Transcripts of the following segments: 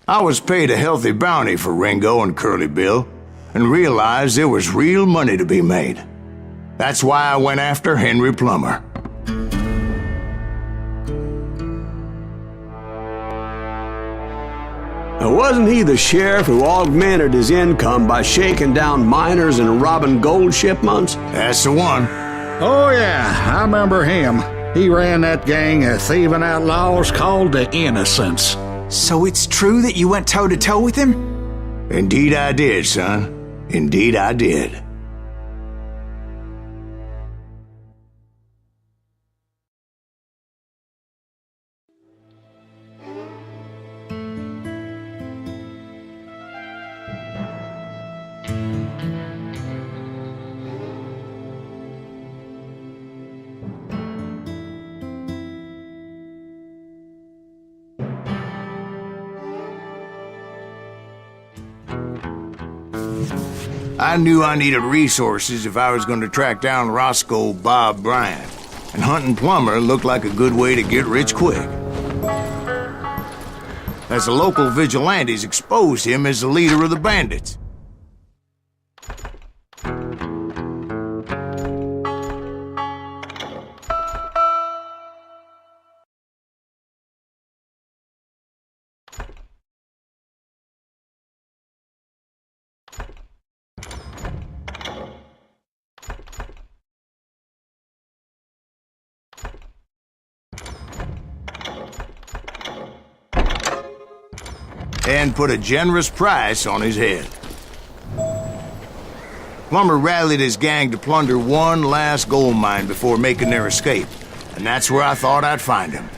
I was paid a healthy bounty for Ringo and Curly Bill, and realized there was real money to be made. That's why I went after Henry Plummer. Wasn't he the sheriff who augmented his income by shaking down miners and robbing gold shipments? That's the one. Oh yeah, I remember him. He ran that gang of thieving outlaws called the Innocents. So it's true that you went toe-to-toe with him? Indeed I did, son. Indeed I did. I knew I needed resources if I was going to track down Roscoe Bob Bryant, and hunting Plummer looked like a good way to get rich quick. As the local vigilantes exposed him as the leader of the bandits. And put a generous price on his head. Plummer rallied his gang to plunder one last gold mine before making their escape, and that's where I thought I'd find him.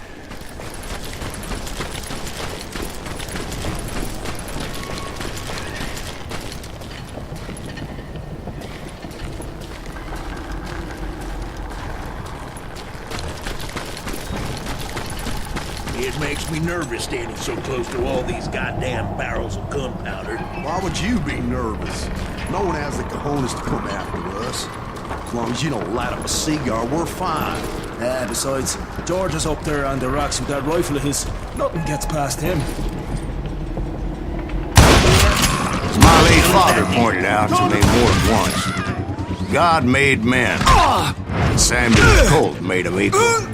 It makes me nervous standing so close to all these goddamn barrels of gunpowder. Why would you be nervous? No one has the cojones to come after us. As long as you don't light up a cigar, we're fine. Besides, George is up there on the rocks with that rifle of his. Nothing gets past him. As my late father pointed out to me more than once, God made men, and Samuel Colt made them equal.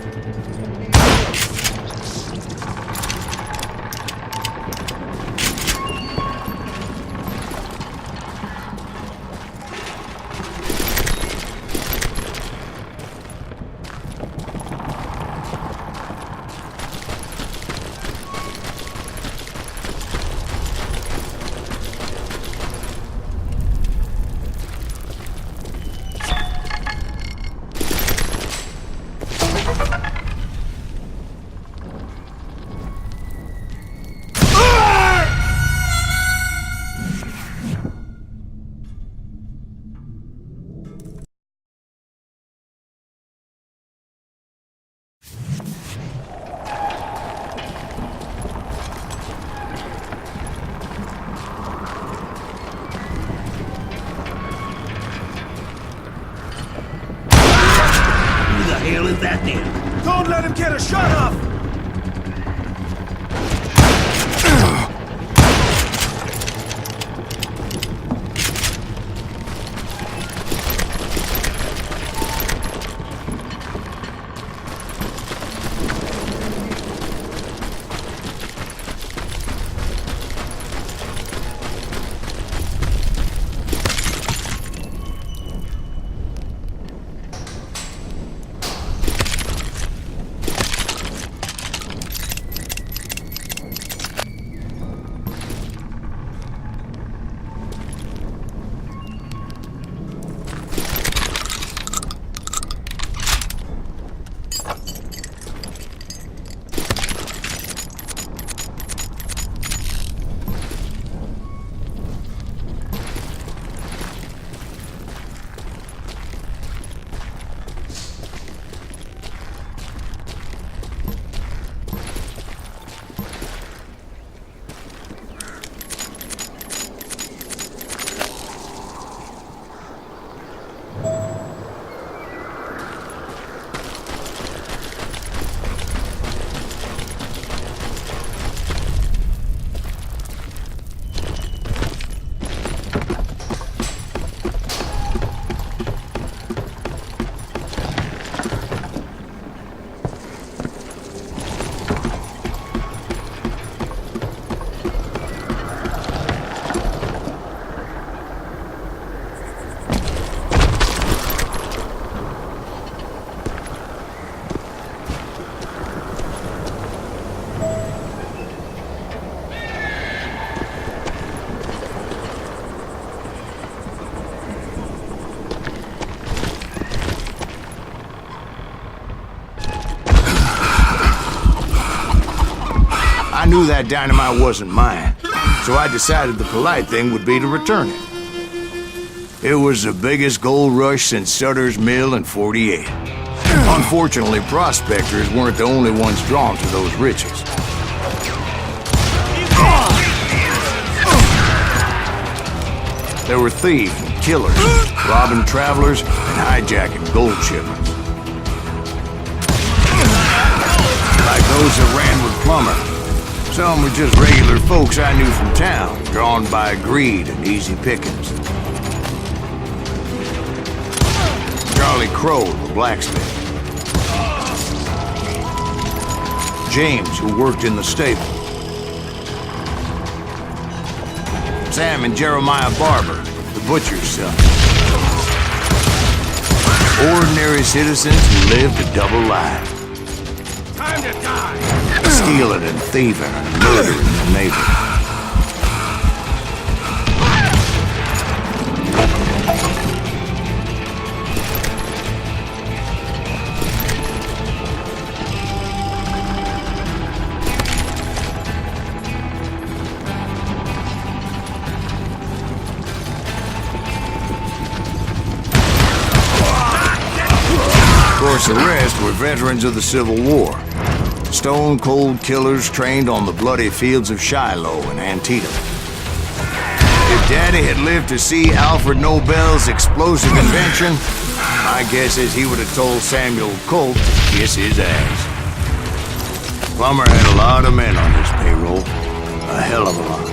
Hell is that then? Don't let him get a shot off! knew that dynamite wasn't mine, so I decided the polite thing would be to return it. It was the biggest gold rush since Sutter's Mill in '48. Unfortunately, prospectors weren't the only ones drawn to those riches. There were thieves and killers, robbing travelers and hijacking gold shipments. Like those that ran with Plummer. Some were just regular folks I knew from town, drawn by greed and easy pickings. Charlie Crow, the blacksmith. James, who worked in the stable. Sam and Jeremiah Barber, the butcher's son. Ordinary citizens who lived a double life. Time to die! Stealing and thieving and murdering their neighbors. Of course, the rest were veterans of the Civil War. Stone-cold killers trained on the bloody fields of Shiloh and Antietam. If Daddy had lived to see Alfred Nobel's explosive invention, my guess is he would have told Samuel Colt to kiss his ass. Plummer had a lot of men on his payroll. A hell of a lot.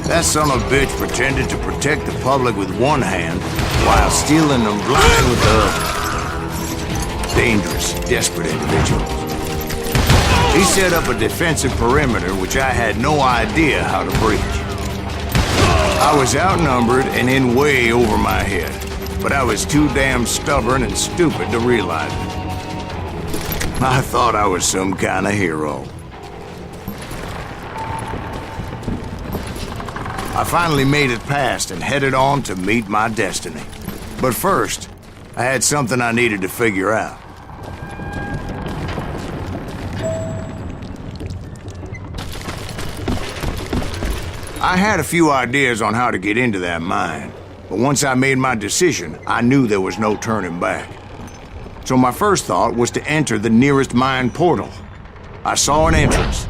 That son of a bitch pretended to protect the public with one hand while stealing them blind with the other. Dangerous, desperate individuals. He set up a defensive perimeter which I had no idea how to breach. I was outnumbered and in way over my head, but I was too damn stubborn and stupid to realize it. I thought I was some kind of hero. I finally made it past and headed on to meet my destiny. But first, I had something I needed to figure out. I had a few ideas on how to get into that mine, but once I made my decision, I knew there was no turning back. So my first thought was to enter the nearest mine portal. I saw an entrance.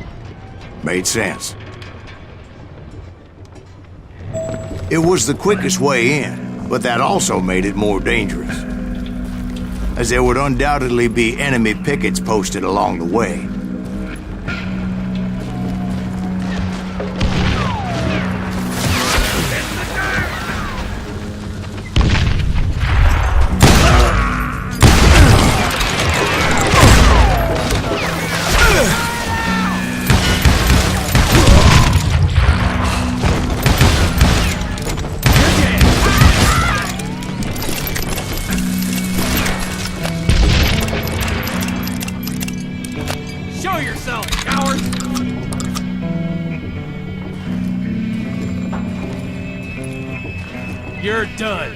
Made sense. It was the quickest way in, but that also made it more dangerous, as there would undoubtedly be enemy pickets posted along the way. Show yourself, coward! You're done.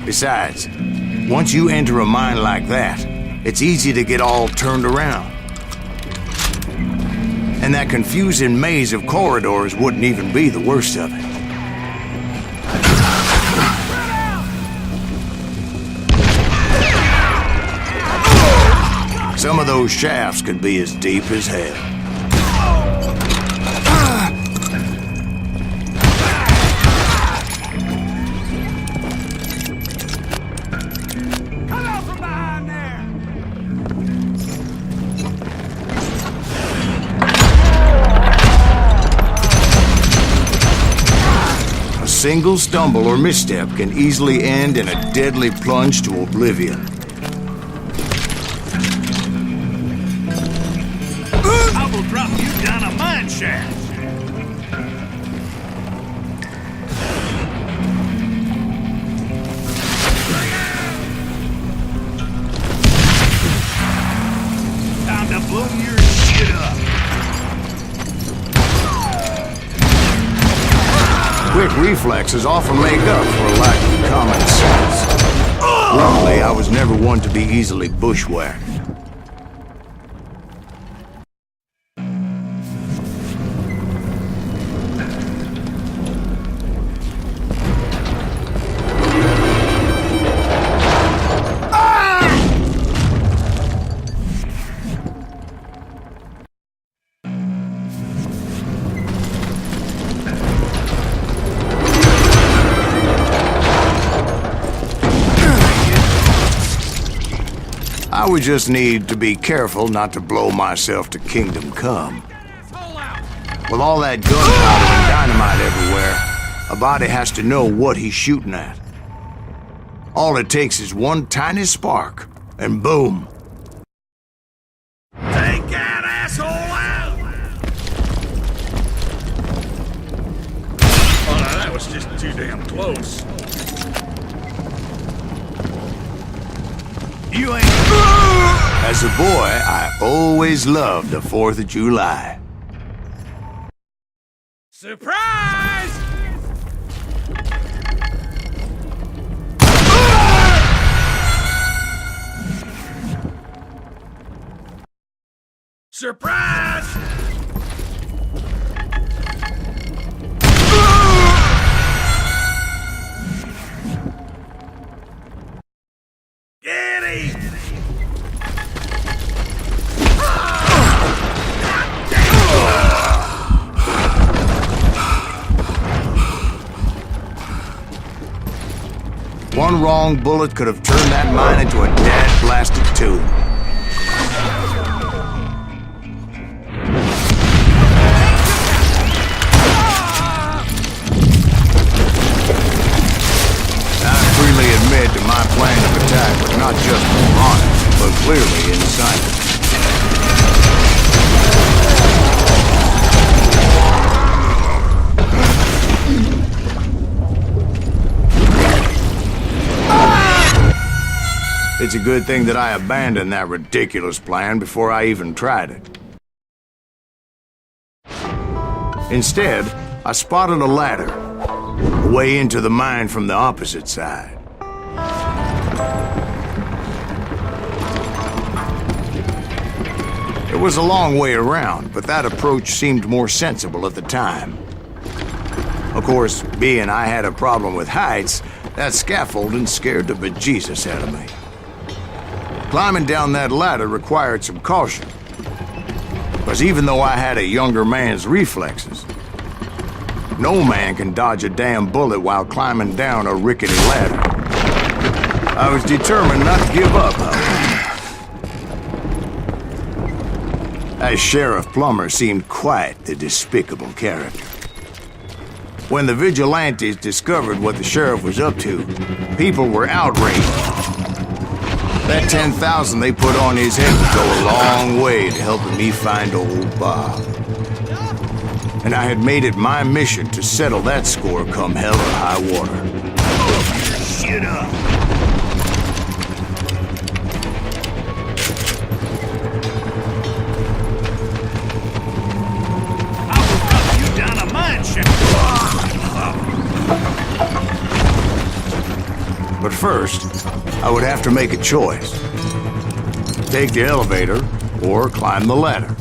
Besides, once you enter a mine like that, it's easy to get all turned around. And that confusing maze of corridors wouldn't even be the worst of it. Some of those shafts could be as deep as hell. Come out from behind there! A single stumble or misstep can easily end in a deadly plunge to oblivion. I will drop you down a mine shaft! Time to blow your shit up! Quick reflexes often make up for a lack of common sense. Luckily, I was was never one to be easily bushwhacked. I would just need to be careful not to blow myself to kingdom come. With all that gunpowder and dynamite everywhere, a body has to know what he's shooting at. All it takes is one tiny spark, and boom. Take that asshole out! Oh, now that was just too damn close. You ain't... As a boy, I always loved the 4th of July. Surprise! Surprise! Get him! One wrong bullet could have turned that mine into a dad-blasted tomb. I freely admit that my plan of attack was not just honest, but clearly incisive. It's a good thing that I abandoned that ridiculous plan before I even tried it. Instead, I spotted a ladder, a way into the mine from the opposite side. It was a long way around, but that approach seemed more sensible at the time. Of course, being I had a problem with heights, that scaffolding scared the bejesus out of me. Climbing down that ladder required some caution, because even though I had a younger man's reflexes, no man can dodge a damn bullet while climbing down a rickety ladder. I was determined not to give up, however. That Sheriff Plummer seemed quite the despicable character. When the vigilantes discovered what the sheriff was up to, people were outraged. That 10,000 they put on his head would go a long way to helping me find old Bob. And I had made it my mission to settle that score come hell or high water. Shit up! I will run you down a mine shaft! But first, I would have to make a choice. Take the elevator or climb the ladder.